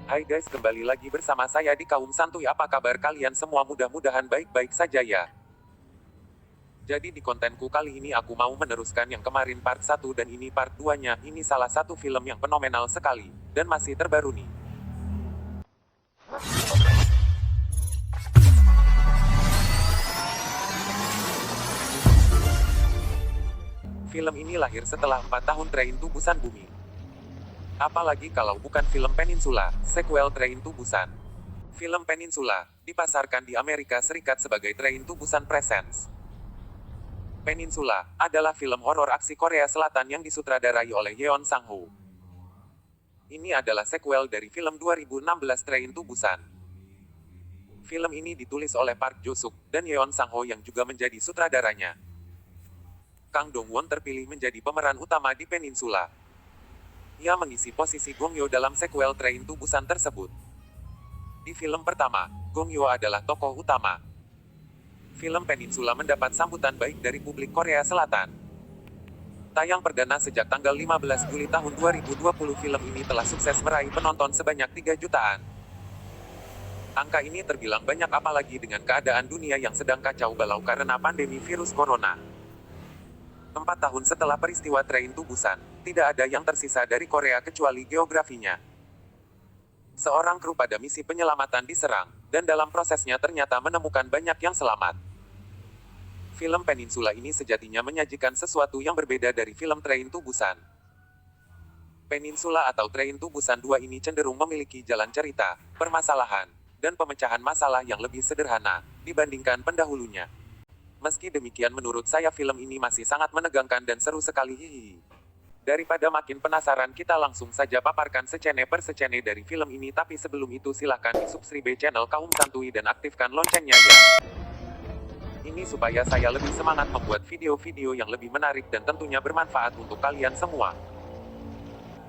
Hai guys, kembali lagi bersama saya di Kaum Santuy. Apa kabar kalian semua? Mudah-mudahan baik-baik saja ya. Jadi di kontenku kali ini aku mau meneruskan yang kemarin part 1 dan ini part 2-nya. Ini salah satu film yang fenomenal sekali, dan masih terbaru nih. Film ini lahir setelah 4 tahun Train to Busan booming. Apalagi kalau bukan film Peninsula, sequel Train to Busan. Film Peninsula dipasarkan di Amerika Serikat sebagai Train to Busan Presents. Peninsula adalah film horor aksi Korea Selatan yang disutradarai oleh Yeon Sang-ho. Ini adalah sequel dari film 2016 Train to Busan. Film ini ditulis oleh Park Jo-suk dan Yeon Sang-ho yang juga menjadi sutradaranya. Kang Dong-won terpilih menjadi pemeran utama di Peninsula. Ia mengisi posisi Gong Yoo dalam sequel Train to Busan tersebut. Di film pertama, Gong Yoo adalah tokoh utama. Film Peninsula mendapat sambutan baik dari publik Korea Selatan. Tayang perdana sejak tanggal 15 Juli tahun 2020, film ini telah sukses meraih penonton sebanyak 3 jutaan. Angka ini terbilang banyak apalagi dengan keadaan dunia yang sedang kacau balau karena pandemi virus corona. 4 tahun setelah peristiwa Train to Busan, tidak ada yang tersisa dari Korea kecuali geografinya. Seorang kru pada misi penyelamatan diserang, dan dalam prosesnya ternyata menemukan banyak yang selamat. Film Peninsula ini sejatinya menyajikan sesuatu yang berbeda dari film Train to Busan. Peninsula atau Train to Busan 2 ini cenderung memiliki jalan cerita, permasalahan, dan pemecahan masalah yang lebih sederhana dibandingkan pendahulunya. Meski demikian menurut saya film ini masih sangat menegangkan dan seru sekali. Hihihi. Daripada makin penasaran, kita langsung saja paparkan secene per secene dari film ini. Tapi sebelum itu silahkan di subscribe channel Kaum Santuy dan aktifkan loncengnya ya. Ini supaya saya lebih semangat membuat video-video yang lebih menarik dan tentunya bermanfaat untuk kalian semua.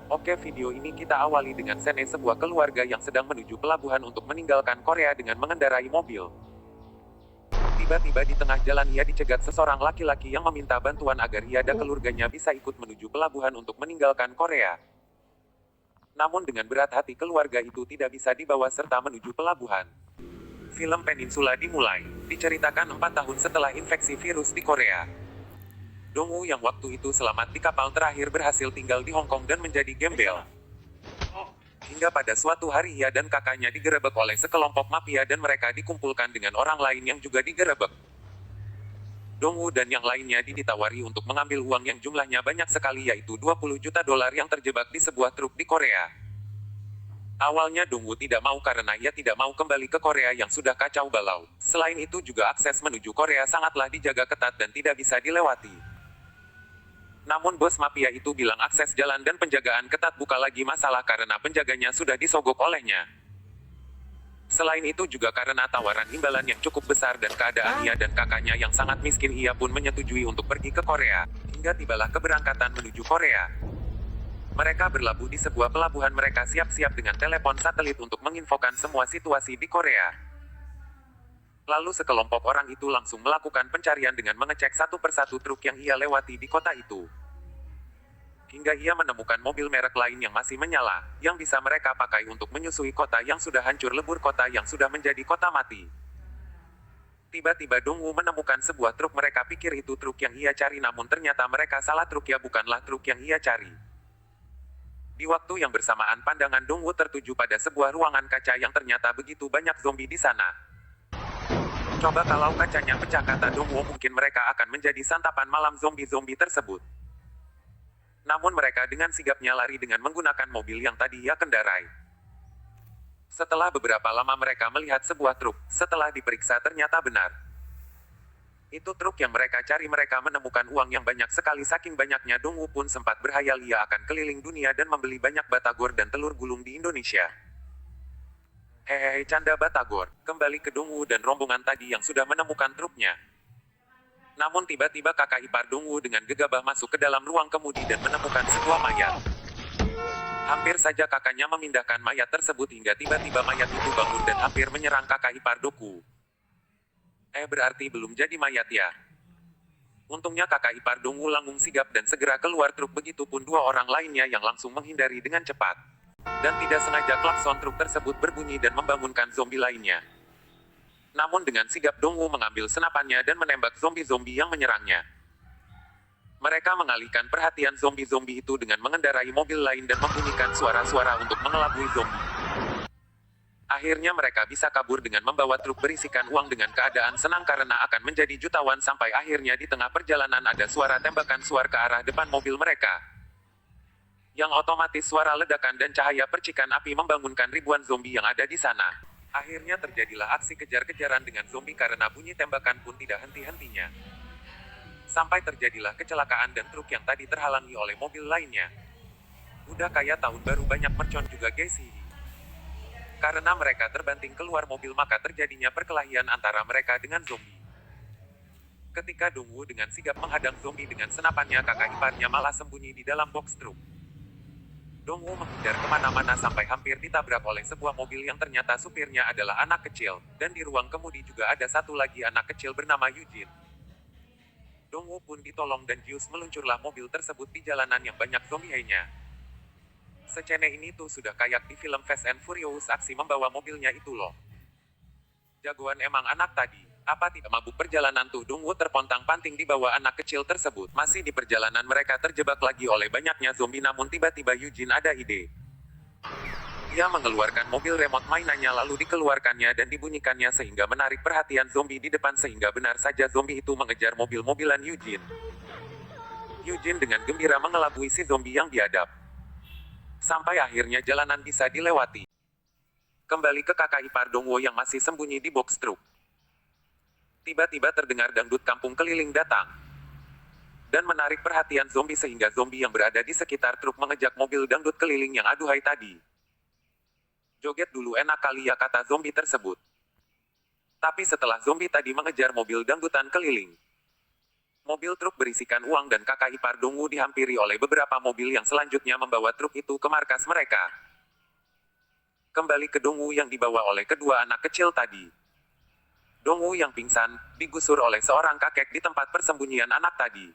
Oke, video ini kita awali dengan scene sebuah keluarga yang sedang menuju pelabuhan untuk meninggalkan Korea dengan mengendarai mobil. Tiba-tiba di tengah jalan ia dicegat seseorang laki-laki yang meminta bantuan agar ia dan keluarganya bisa ikut menuju pelabuhan untuk meninggalkan Korea. Namun dengan berat hati keluarga itu tidak bisa dibawa serta menuju pelabuhan. Film Peninsula dimulai, diceritakan 4 tahun setelah infeksi virus di Korea. Dong-woo yang waktu itu selamat di kapal terakhir berhasil tinggal di Hong Kong dan menjadi gembel. Hingga pada suatu hari ia dan kakaknya digerebek oleh sekelompok mafia dan mereka dikumpulkan dengan orang lain yang juga digerebek. Dong-woo dan yang lainnya ditawari untuk mengambil uang yang jumlahnya banyak sekali, yaitu 20 juta dolar yang terjebak di sebuah truk di Korea. Awalnya Dong-woo tidak mau karena ia tidak mau kembali ke Korea yang sudah kacau balau. Selain itu juga akses menuju Korea sangatlah dijaga ketat dan tidak bisa dilewati. Namun bos mafia itu bilang akses jalan dan penjagaan ketat bukan lagi masalah karena penjaganya sudah disogok olehnya. Selain itu juga karena tawaran imbalan yang cukup besar dan keadaan ia dan kakaknya yang sangat miskin, ia pun menyetujui untuk pergi ke Korea. Hingga tibalah keberangkatan menuju Korea. Mereka berlabuh di sebuah pelabuhan, mereka siap-siap dengan telepon satelit untuk menginfokan semua situasi di Korea. Lalu sekelompok orang itu langsung melakukan pencarian dengan mengecek satu persatu truk yang ia lewati di kota itu. Hingga ia menemukan mobil merek lain yang masih menyala, yang bisa mereka pakai untuk menyusui kota yang sudah hancur lebur, kota yang sudah menjadi kota mati. Tiba-tiba Dong-woo menemukan sebuah truk, mereka pikir itu truk yang ia cari, namun ternyata mereka salah, truk ya bukanlah truk yang ia cari. Di waktu yang bersamaan pandangan Dong-woo tertuju pada sebuah ruangan kaca yang ternyata begitu banyak zombie di sana. Coba kalau kacanya pecah, kata Dong-woo, mungkin mereka akan menjadi santapan malam zombie-zombie tersebut. Namun mereka dengan sigapnya lari dengan menggunakan mobil yang tadi ia kendarai. Setelah beberapa lama mereka melihat sebuah truk, setelah diperiksa ternyata benar. Itu truk yang mereka cari. Mereka menemukan uang yang banyak sekali, saking banyaknya Dong-woo pun sempat berhayal ia akan keliling dunia dan membeli banyak batagor dan telur gulung di Indonesia. Hehehe, canda batagor. Kembali ke Dong-woo dan rombongan tadi yang sudah menemukan truknya. Namun tiba-tiba kakak ipar Dong-woo dengan gegabah masuk ke dalam ruang kemudi dan menemukan sebuah mayat. Hampir saja kakaknya memindahkan mayat tersebut hingga tiba-tiba mayat itu bangun dan hampir menyerang kakak ipar Dong-woo. Berarti belum jadi mayat ya. Untungnya kakak ipar Dong-woo langsung sigap dan segera keluar truk, begitupun dua orang lainnya yang langsung menghindari dengan cepat. Dan tidak sengaja klakson truk tersebut berbunyi dan membangunkan zombie lainnya. Namun dengan sigap Dongwoo mengambil senapannya dan menembak zombie-zombie yang menyerangnya. Mereka mengalihkan perhatian zombie-zombie itu dengan mengendarai mobil lain dan membunyikan suara-suara untuk mengelabui zombie. Akhirnya mereka bisa kabur dengan membawa truk berisikan uang dengan keadaan senang karena akan menjadi jutawan sampai akhirnya di tengah perjalanan ada suara tembakan suar ke arah depan mobil mereka. Yang otomatis suara ledakan dan cahaya percikan api membangunkan ribuan zombie yang ada di sana. Akhirnya terjadilah aksi kejar-kejaran dengan zombie karena bunyi tembakan pun tidak henti-hentinya. Sampai terjadilah kecelakaan dan truk yang tadi terhalangi oleh mobil lainnya. Udah kayak tahun baru banyak mercon juga guys. Karena mereka terbanting keluar mobil maka terjadinya perkelahian antara mereka dengan zombie. Ketika Dongwoo dengan sigap menghadang zombie dengan senapannya, kakak iparnya malah sembunyi di dalam box truk. Dongwoo menghindar kemana-mana sampai hampir ditabrak oleh sebuah mobil yang ternyata supirnya adalah anak kecil, dan di ruang kemudi juga ada satu lagi anak kecil bernama Eugene. Dongwoo pun ditolong dan Jius meluncurlah mobil tersebut di jalanan yang banyak zombie lainnya. Scene ini tuh sudah kayak di film Fast and Furious, aksi membawa mobilnya itu loh. Jagoan emang anak tadi. Apa tidak mabuk perjalanan tuh? Dongwoo terpontang-panting di bawah anak kecil tersebut. Masih di perjalanan mereka terjebak lagi oleh banyaknya zombie, namun tiba-tiba Eugene ada ide. Ia mengeluarkan mobil remote mainannya lalu dikeluarkannya dan dibunyikannya sehingga menarik perhatian zombie di depan sehingga benar saja zombie itu mengejar mobil-mobilan Eugene. Eugene dengan gembira mengelabui si zombie yang biadab. Sampai akhirnya jalanan bisa dilewati. Kembali ke kakak ipar Dongwoo yang masih sembunyi di box truk. Tiba-tiba terdengar dangdut kampung keliling datang. Dan menarik perhatian zombie sehingga zombie yang berada di sekitar truk mengejak mobil dangdut keliling yang aduhai tadi. Joget dulu enak kali ya, kata zombie tersebut. Tapi setelah zombie tadi mengejar mobil dangdutan keliling, mobil truk berisikan uang dan kakak ipar Dongwoo dihampiri oleh beberapa mobil yang selanjutnya membawa truk itu ke markas mereka. Kembali ke Dongwoo yang dibawa oleh kedua anak kecil tadi. Dongwoo yang pingsan, digusur oleh seorang kakek di tempat persembunyian anak tadi.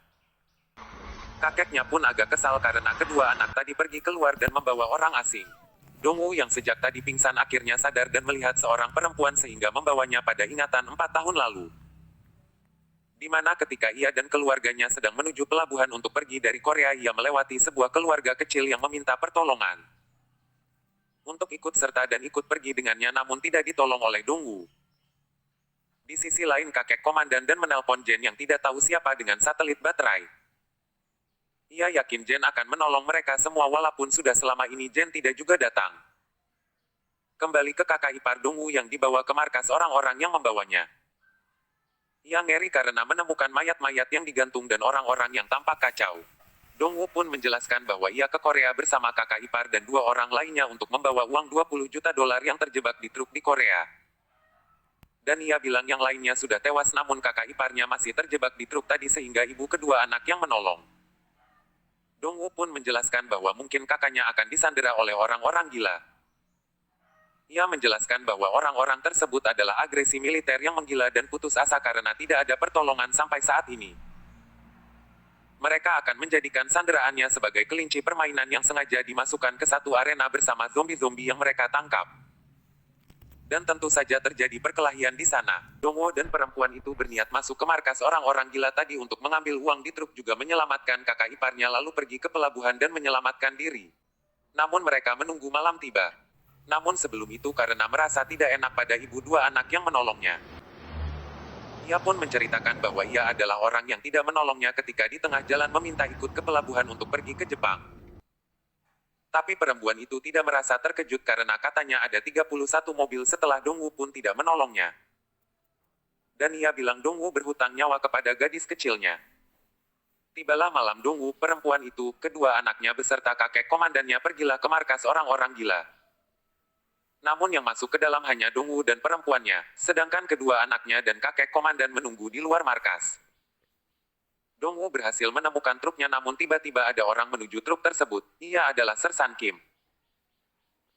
Kakeknya pun agak kesal karena kedua anak tadi pergi keluar dan membawa orang asing. Dongwoo yang sejak tadi pingsan akhirnya sadar dan melihat seorang perempuan sehingga membawanya pada ingatan 4 tahun lalu. Di mana ketika ia dan keluarganya sedang menuju pelabuhan untuk pergi dari Korea, ia melewati sebuah keluarga kecil yang meminta pertolongan untuk ikut serta dan ikut pergi dengannya, namun tidak ditolong oleh Dongwoo. Di sisi lain kakek komandan dan menelpon Jen yang tidak tahu siapa dengan satelit baterai. Ia yakin Jen akan menolong mereka semua walaupun sudah selama ini Jen tidak juga datang. Kembali ke kakak ipar Dongwoo yang dibawa ke markas orang-orang yang membawanya. Ia ngeri karena menemukan mayat-mayat yang digantung dan orang-orang yang tampak kacau. Dongwoo pun menjelaskan bahwa ia ke Korea bersama kakak ipar dan 2 orang lainnya untuk membawa uang $20 juta yang terjebak di truk di Korea. Dan ia bilang yang lainnya sudah tewas namun kakak iparnya masih terjebak di truk tadi sehingga ibu kedua anak yang menolong. Dongwoo pun menjelaskan bahwa mungkin kakaknya akan disandera oleh orang-orang gila. Ia menjelaskan bahwa orang-orang tersebut adalah agresi militer yang menggila dan putus asa karena tidak ada pertolongan sampai saat ini. Mereka akan menjadikan sanderaannya sebagai kelinci permainan yang sengaja dimasukkan ke satu arena bersama zombie-zombie yang mereka tangkap. Dan tentu saja terjadi perkelahian di sana. Dongwoo dan perempuan itu berniat masuk ke markas orang-orang gila tadi untuk mengambil uang di truk juga menyelamatkan kakak iparnya lalu pergi ke pelabuhan dan menyelamatkan diri. Namun mereka menunggu malam tiba. Namun sebelum itu karena merasa tidak enak pada ibu 2 anak yang menolongnya, ia pun menceritakan bahwa ia adalah orang yang tidak menolongnya ketika di tengah jalan meminta ikut ke pelabuhan untuk pergi ke Jepang. Tapi perempuan itu tidak merasa terkejut karena katanya ada 31 mobil setelah Dongwoo pun tidak menolongnya. Dan ia bilang Dongwoo berhutang nyawa kepada gadis kecilnya. Tibalah malam Dongwoo, perempuan itu, kedua anaknya beserta kakek komandannya pergilah ke markas orang-orang gila. Namun yang masuk ke dalam hanya Dongwoo dan perempuannya, sedangkan kedua anaknya dan kakek komandan menunggu di luar markas. Dongwoo berhasil menemukan truknya namun tiba-tiba ada orang menuju truk tersebut. Ia adalah Sersan Kim.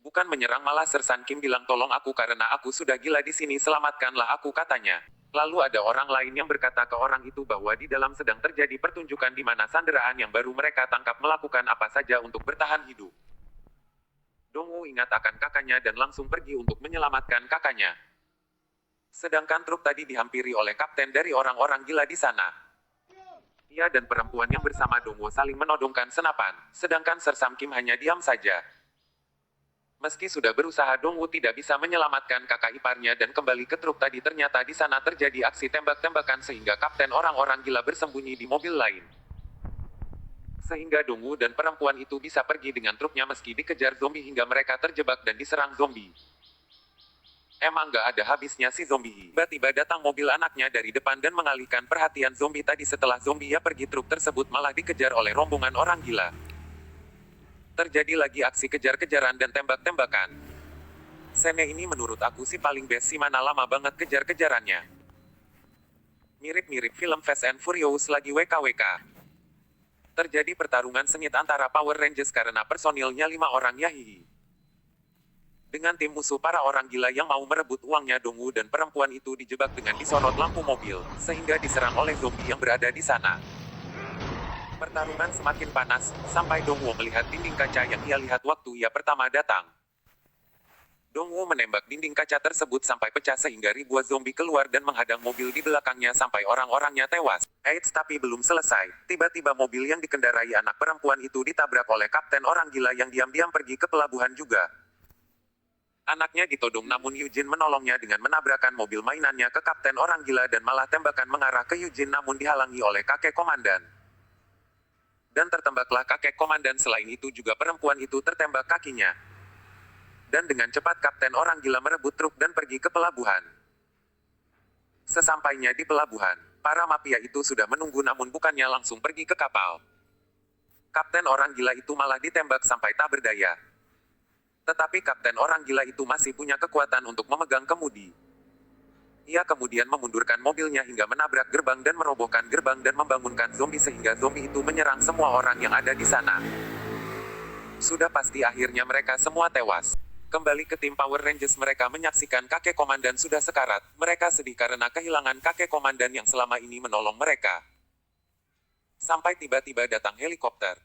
Bukan menyerang malah Sersan Kim bilang tolong aku karena aku sudah gila di sini, selamatkanlah aku, katanya. Lalu ada orang lain yang berkata ke orang itu bahwa di dalam sedang terjadi pertunjukan di mana sanderaan yang baru mereka tangkap melakukan apa saja untuk bertahan hidup. Dongwoo ingat akan kakaknya dan langsung pergi untuk menyelamatkan kakaknya. Sedangkan truk tadi dihampiri oleh kapten dari orang-orang gila di sana. Ia dan perempuan yang bersama Dongwoo saling menodongkan senapan, sedangkan Ser Sam Kim hanya diam saja. Meski sudah berusaha, Dongwoo tidak bisa menyelamatkan kakak iparnya dan kembali ke truk tadi. Ternyata di sana terjadi aksi tembak-tembakan sehingga kapten orang-orang gila bersembunyi di mobil lain. Sehingga Dongwoo dan perempuan itu bisa pergi dengan truknya meski dikejar zombie hingga mereka terjebak dan diserang zombie. Emang gak ada habisnya si zombie. Tiba-tiba datang mobil anaknya dari depan dan mengalihkan perhatian zombie tadi. Setelah zombie ya pergi, truk tersebut malah dikejar oleh rombongan orang gila. Terjadi lagi aksi kejar-kejaran dan tembak-tembakan. Scene ini menurut aku sih paling best sih, mana lama banget kejar-kejarannya. Mirip-mirip film Fast and Furious lagi WKWK. Terjadi pertarungan sengit antara Power Rangers karena personilnya 5 orang yahihi. Dengan tim musuh para orang gila yang mau merebut uangnya. Dongwoo dan perempuan itu dijebak dengan disorot lampu mobil, sehingga diserang oleh zombie yang berada di sana. Pertarungan semakin panas, sampai Dongwoo melihat dinding kaca yang ia lihat waktu ia pertama datang. Dongwoo menembak dinding kaca tersebut sampai pecah sehingga ribuan zombie keluar dan menghadang mobil di belakangnya sampai orang-orangnya tewas. Eits, tapi belum selesai. Tiba-tiba mobil yang dikendarai anak perempuan itu ditabrak oleh kapten orang gila yang diam-diam pergi ke pelabuhan juga. Anaknya ditodong namun Eugene menolongnya dengan menabrakkan mobil mainannya ke kapten orang gila dan malah tembakan mengarah ke Eugene namun dihalangi oleh kakek komandan. Dan tertembaklah kakek komandan. Selain itu juga perempuan itu tertembak kakinya. Dan dengan cepat kapten orang gila merebut truk dan pergi ke pelabuhan. Sesampainya di pelabuhan, para mafia itu sudah menunggu namun bukannya langsung pergi ke kapal. Kapten orang gila itu malah ditembak sampai tak berdaya. Tetapi kapten orang gila itu masih punya kekuatan untuk memegang kemudi. Ia kemudian memundurkan mobilnya hingga menabrak gerbang dan merobohkan gerbang dan membangunkan zombie sehingga zombie itu menyerang semua orang yang ada di sana. Sudah pasti akhirnya mereka semua tewas. Kembali ke tim Power Rangers, mereka menyaksikan kakek komandan sudah sekarat. Mereka sedih karena kehilangan kakek komandan yang selama ini menolong mereka. Sampai tiba-tiba datang helikopter.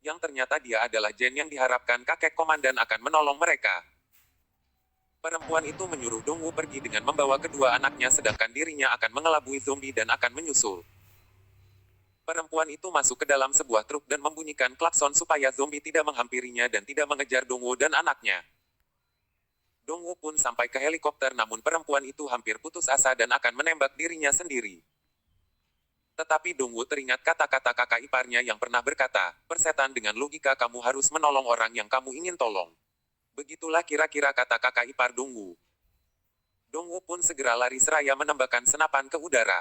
Yang ternyata dia adalah Jen yang diharapkan kakek komandan akan menolong mereka. Perempuan itu menyuruh Dongwoo pergi dengan membawa kedua anaknya sedangkan dirinya akan mengelabui zombie dan akan menyusul. Perempuan itu masuk ke dalam sebuah truk dan membunyikan klakson supaya zombie tidak menghampirinya dan tidak mengejar Dongwoo dan anaknya. Dongwoo pun sampai ke helikopter namun perempuan itu hampir putus asa dan akan menembak dirinya sendiri. Tetapi Dongwoo teringat kata-kata kakak iparnya yang pernah berkata, "Persetan dengan logika kamu harus menolong orang yang kamu ingin tolong." Begitulah kira-kira kata kakak ipar Dongwoo. Dongwoo pun segera lari seraya menembakkan senapan ke udara.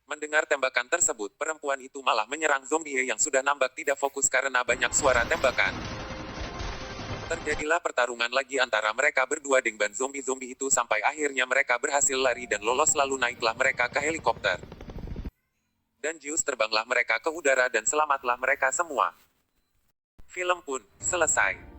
Mendengar tembakan tersebut, perempuan itu malah menyerang zombie yang sudah nampak tidak fokus karena banyak suara tembakan. Terjadilah pertarungan lagi antara mereka berdua dengan zombie-zombie itu sampai akhirnya mereka berhasil lari dan lolos lalu naiklah mereka ke helikopter. Dan Zeus terbanglah mereka ke udara dan selamatlah mereka semua. Film pun selesai.